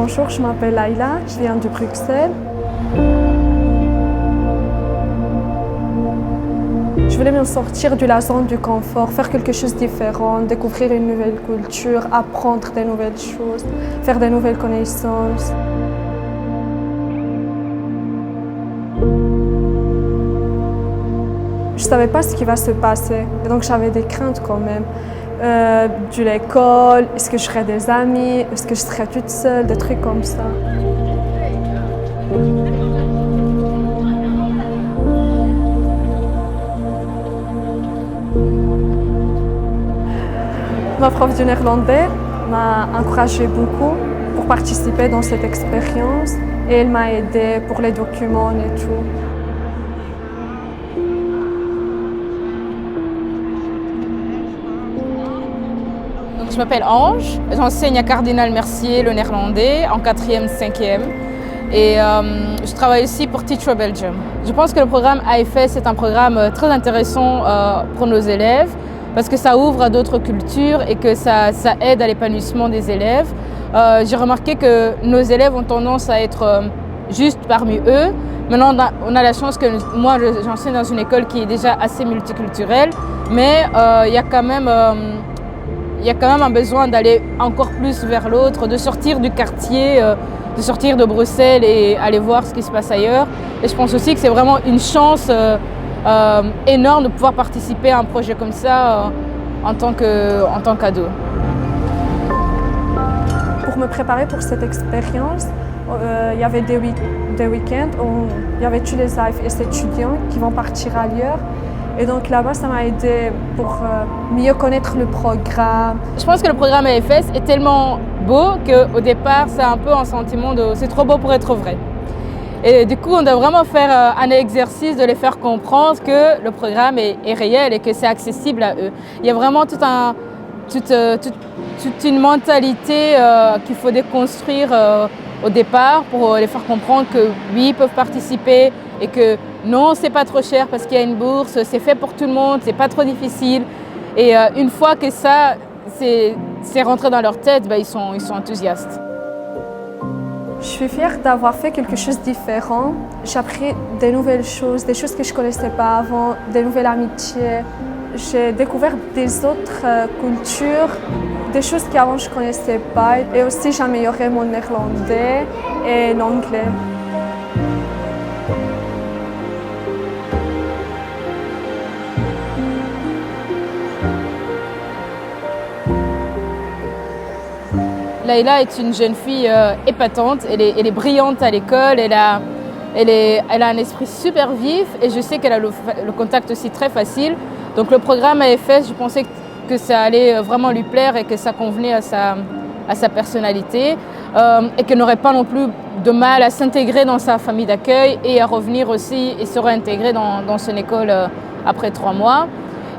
Bonjour, je m'appelle Laïla, je viens de Bruxelles. Je voulais me sortir de la zone du confort, faire quelque chose de différent, découvrir une nouvelle culture, apprendre des nouvelles choses, faire des nouvelles connaissances. Je ne savais pas ce qui va se passer, donc j'avais des craintes quand même. De l'école, est-ce que je serais des amis, est-ce que je serais toute seule, des trucs comme ça. Ma prof de néerlandais m'a encouragée beaucoup pour participer dans cette expérience et elle m'a aidée pour les documents et tout. Je m'appelle Ange, j'enseigne à Cardinal Mercier le néerlandais en 4e, 5e et je travaille aussi pour Teach Belgium. Je pense que le programme AFS est un programme très intéressant pour nos élèves parce que ça ouvre à d'autres cultures et que ça aide à l'épanouissement des élèves. J'ai remarqué que nos élèves ont tendance à être juste parmi eux. Maintenant, on a la chance que moi, j'enseigne dans une école qui est déjà assez multiculturelle, mais il y a quand même un besoin d'aller encore plus vers l'autre, de sortir du quartier, de sortir de Bruxelles et aller voir ce qui se passe ailleurs. Et je pense aussi que c'est vraiment une chance énorme de pouvoir participer à un projet comme ça en tant qu'ado. Pour me préparer pour cette expérience, il y avait des week-ends où il y avait tous les AFS étudiants qui vont partir ailleurs. Et donc là-bas, ça m'a aidé pour mieux connaître le programme. Je pense que le programme AFS est tellement beau qu'au départ, c'est un peu un sentiment de c'est trop beau pour être vrai. Et du coup, on doit vraiment faire un exercice de les faire comprendre que le programme est réel et que c'est accessible à eux. Il y a vraiment toute une mentalité qu'il faut déconstruire au départ pour les faire comprendre que oui, ils peuvent participer et que non, c'est pas trop cher parce qu'il y a une bourse, c'est fait pour tout le monde, c'est pas trop difficile. Et une fois que ça, c'est rentré dans leur tête, ils sont enthousiastes. Je suis fière d'avoir fait quelque chose de différent. J'ai appris des nouvelles choses, des choses que je ne connaissais pas avant, des nouvelles amitiés. J'ai découvert des autres cultures, des choses qu'avant je ne connaissais pas. Et aussi, j'ai amélioré mon néerlandais et l'anglais. Laïla est une jeune fille épatante, elle est brillante à l'école, elle a un esprit super vif et je sais qu'elle a le contact aussi très facile. Donc le programme AFS, je pensais que ça allait vraiment lui plaire et que ça convenait à sa personnalité et qu'elle n'aurait pas non plus de mal à s'intégrer dans sa famille d'accueil et à revenir aussi et se réintégrer dans son école après 3 mois.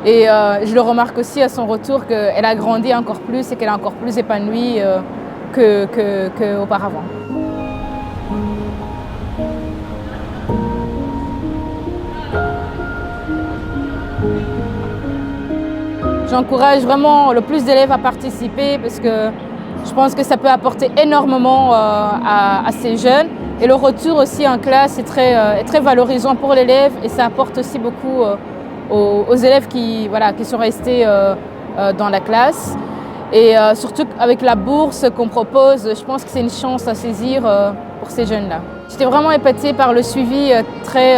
Et je le remarque aussi à son retour qu'elle a grandi encore plus et qu'elle est encore plus épanouie qu'auparavant. J'encourage vraiment le plus d'élèves à participer parce que je pense que ça peut apporter énormément à ces jeunes. Et le retour aussi en classe est très valorisant pour l'élève et ça apporte aussi beaucoup aux élèves qui sont restés dans la classe. Et surtout avec la bourse qu'on propose, je pense que c'est une chance à saisir pour ces jeunes-là. J'étais vraiment épatée par le suivi très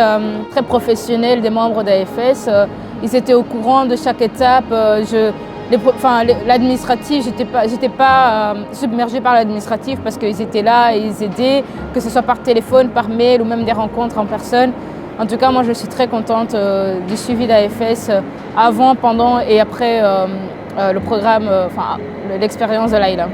professionnel des membres d'AFS. Ils étaient au courant de chaque étape. L'administratif, j'étais pas submergée par l'administratif parce qu'ils étaient là et ils aidaient, que ce soit par téléphone, par mail ou même des rencontres en personne. En tout cas, moi, je suis très contente du suivi d'AFS avant, pendant et après le programme, l'expérience de Laïla.